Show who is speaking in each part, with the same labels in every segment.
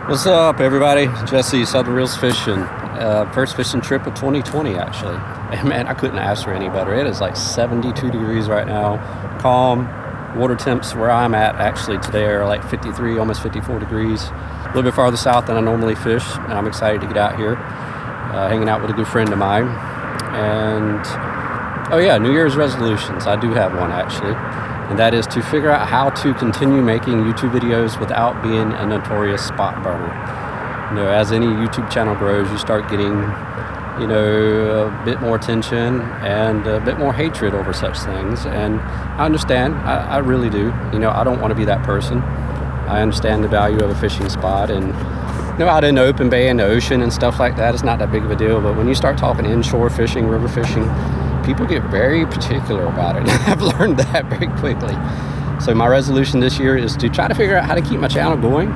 Speaker 1: What's up, everybody? Jesse, Southern Reels Fishing. First fishing trip of 2020, actually. And man, I couldn't ask for any better. It is like 72 degrees right now. Calm. Water temps where I'm at actually today are like 53, almost 54 degrees. A little bit farther south than I normally fish. And I'm excited to get out here. Hanging out with a good friend of mine. And, oh yeah, New Year's resolutions. I do have one, actually. And that is to figure out how to continue making YouTube videos without being a notorious spot burner. You know, as any YouTube channel grows, you start getting, you know, a bit more attention and a bit more hatred over such things. And I understand, I really do. You know, I don't want to be that person. I understand the value of a fishing spot, and you know, out in the open bay and the ocean and stuff like that, it's not that big of a deal. But when you start talking inshore fishing, river fishing, people get very particular about it. I've learned that very quickly. So my resolution this year is to try to figure out how to keep my channel going,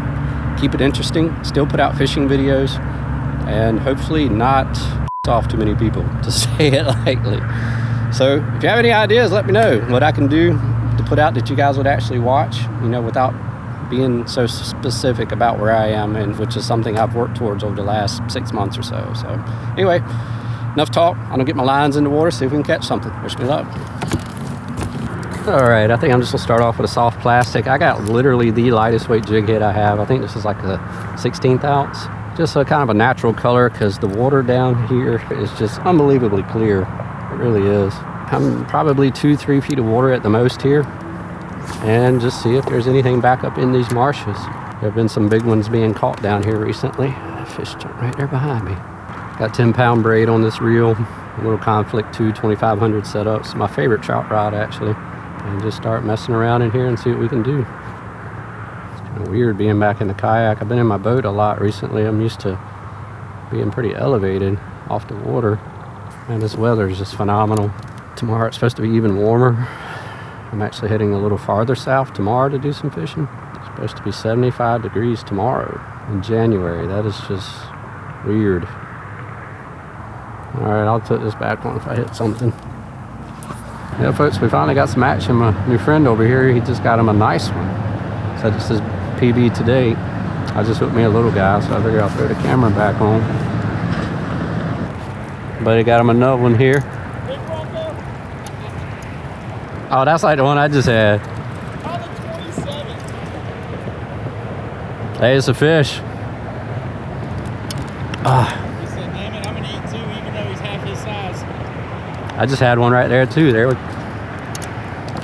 Speaker 1: keep it interesting, still put out fishing videos, and hopefully not off too many people, to say it lightly. So if you have any ideas, let me know what I can do to put out that you guys would actually watch, you know, without being so specific about where I am, and which is something I've worked towards over the last 6 months or so. So anyway, enough talk. I'm gonna get my lines in the water, see if we can catch something. Wish me luck. All right, I think I'm just gonna start off with a soft plastic. I got literally the lightest weight jig head I have. I think this is like a 16th ounce. Just a kind of a natural color, because the water down here is just unbelievably clear. It really is. I'm probably 2-3 feet of water at the most here, and just see if there's anything back up in these marshes. There have been some big ones being caught down here recently. Fish jumped right there behind me. Got 10-pound braid on this reel, a little Conflict 2 2500 setup. It's my favorite trout rod, actually. And just start messing around in here and see what we can do. It's kind of weird being back in the kayak. I've been in my boat a lot recently. I'm used to being pretty elevated off the water. And this weather is just phenomenal. Tomorrow it's supposed to be even warmer. I'm actually heading a little farther south tomorrow to do some fishing. It's supposed to be 75 degrees tomorrow in January. That is just weird. All right, I'll put this back on if I hit something. Yeah, folks, we finally got some action. My new friend over here, he just got him a nice one. So this is PB today. I just hooked me a little guy, so I figured I'll throw the camera back on. But he got him another one here. Oh, that's like the one I just had. Hey, it's a fish. Ah. I just had one right there too. There,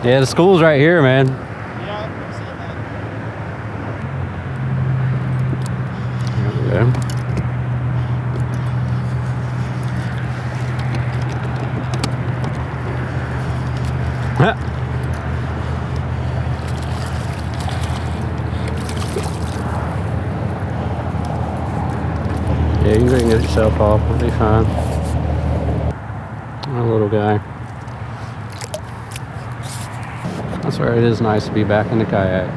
Speaker 1: yeah, the school's right here, man.
Speaker 2: Yeah, I've seen that.
Speaker 1: There we go. Huh. Yeah, you can go and get yourself off. It'll be fine. A little guy. That's where it is nice to be back in the kayak.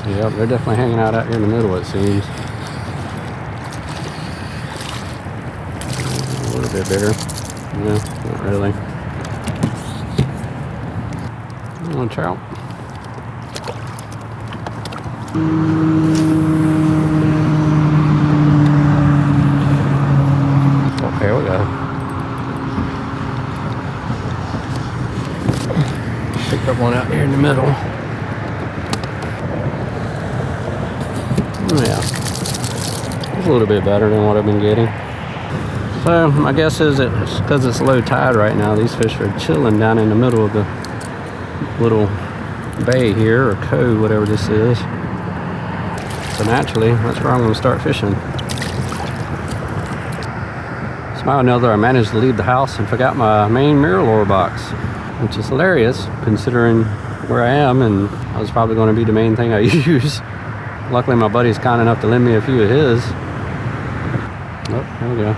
Speaker 1: Yep, they're definitely hanging out here in the middle, it seems. A little bit bigger. No, not really. Oh, trout. Oh, here we go. Picked up one out here in the middle. Oh, yeah. It's a little bit better than what I've been getting. So my guess is it's because it's low tide right now, these fish are chilling down in the middle of the little bay here, or cove, whatever this is. So naturally, that's where I'm going to start fishing. Somehow or another, I managed to leave the house and forgot my main mirror lure box, which is hilarious considering where I am, and I was probably going to be the main thing I use. Luckily, my buddy's kind enough to lend me a few of his. Oh, there we go.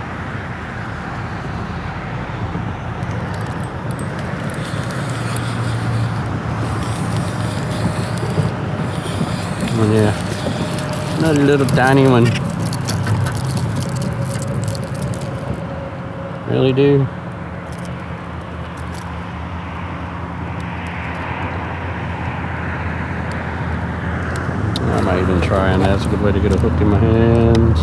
Speaker 1: Oh, yeah. Another little tiny one. Really do. I'm not even trying. That's a good way to get a hook in my hands.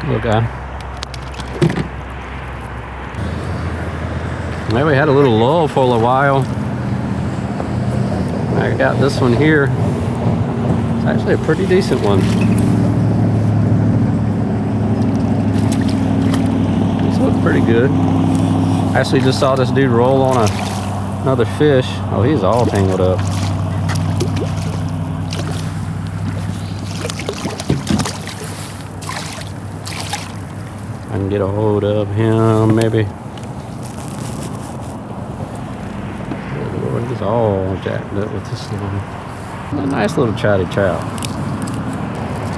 Speaker 1: Little guy. Maybe we had a little lull for a while. I got this one here. It's actually a pretty decent one. These look pretty good. Actually just saw this dude roll on another fish. Oh, he's all tangled up. I can get a hold of him, maybe. He's all jacked up with this line. A nice little chatty trout.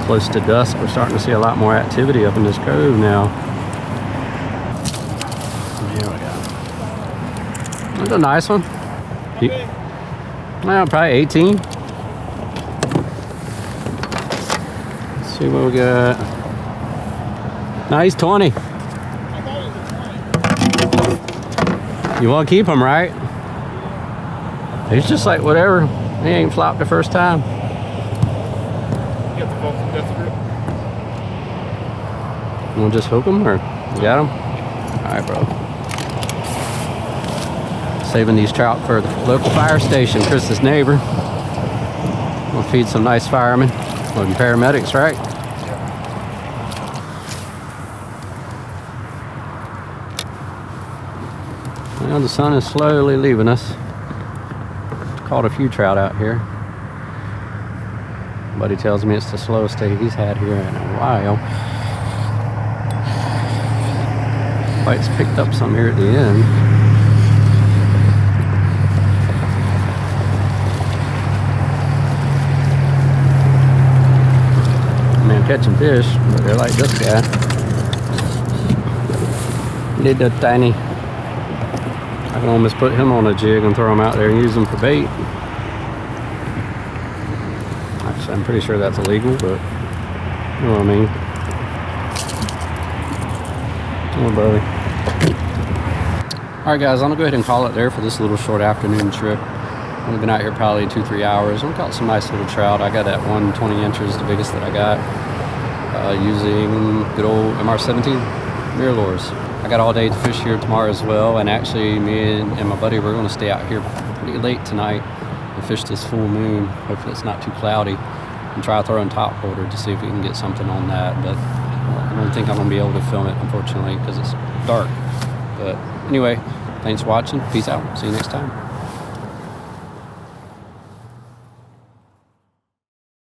Speaker 1: Close to dusk, we're starting to see a lot more activity up in this cove now. Here we go. That's a nice one. Well, probably 18. Let's see what we got. No, he's 20. You want to keep him, right? He's just like whatever. He ain't flopped the first time.
Speaker 2: You got the boat from Death Grip?
Speaker 1: You want to just hook him or you got him? Alright, bro. Saving these trout for the local fire station, Chris's neighbor. We'll feed some nice firemen or paramedics, right? Well, the sun is slowly leaving us. Caught a few trout out here. Buddy tells me it's the slowest day he's had here in a while. Bites picked up some here at the end. Man, catching fish, but they're like this guy. Little tiny. I can almost put him on a jig and throw him out there and use him for bait. Actually, I'm pretty sure that's illegal, but you know what I mean. Oh, buddy. Alright guys, I'm going to go ahead and call it there for this little short afternoon trip. I've been out here probably 2-3 hours. I've caught some nice little trout. I got that one 20 inches, the biggest that I got, using good old MR17 mirror lures. I got all day to fish here tomorrow as well, and actually me and my buddy, we're going to stay out here pretty late tonight and fish this full moon. Hopefully it's not too cloudy, and try throwing top water to see if we can get something on that. But I don't think I'm going to be able to film it, unfortunately, because it's dark. But anyway, thanks for watching. Peace out. See you next time.